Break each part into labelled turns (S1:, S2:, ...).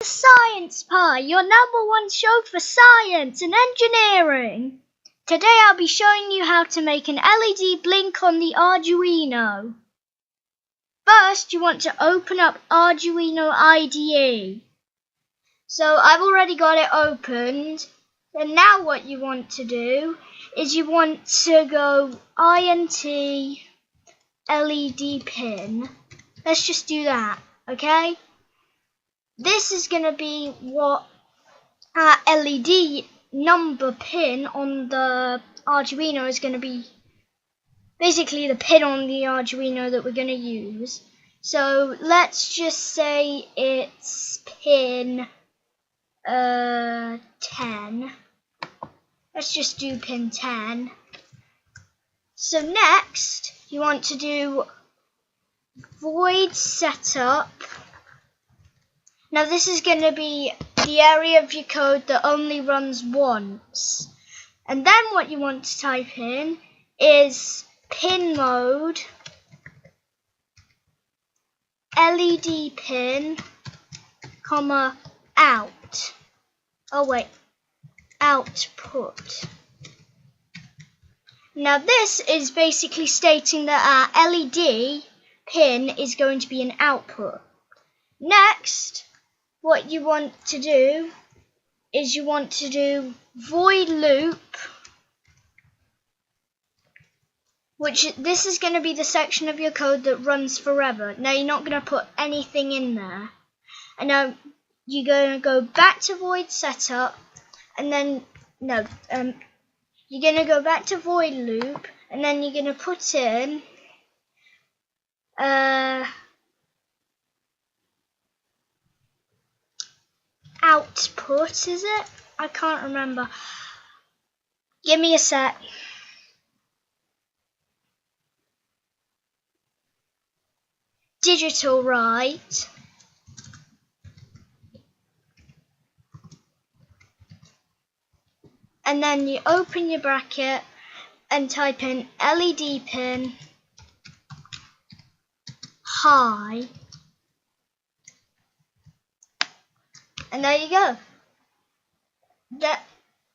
S1: Science Pie, your #1 show for science and engineering. Today I'll be showing you how to make an LED blink on the Arduino. First, you want to open up Arduino IDE. So I've already got it opened. And now what you want to do is you want to go INT LED pin. Let's just do that, okay? This is going to be what our LED number pin on the Arduino is going to be. Basically the pin on the Arduino that we're going to use. So let's just say it's pin 10. Let's just do pin 10. So next you want to do void setup. Now this is going to be the area of your code that only runs once. And then what you want to type in is pin mode, LED pin, comma, out. Oh wait, output. Now this is basically stating that our LED pin is going to be an output. Next, what you want to do is you want to do void loop, which this is going to be the section of your code that runs forever. Now you're not going to put anything in there. And now you're going to go back to void setup, and then you're going to go back to void loop, and then you're going to put in output, is it? I can't remember. Give me a sec. Digital right. And then you open your bracket and type in LED pin high. And there you go.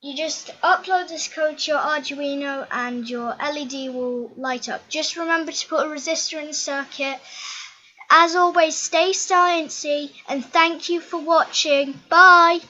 S1: You just upload this code to your Arduino and your LED will light up. Just remember to put a resistor in the circuit. As always, stay sciencey and thank you for watching. Bye!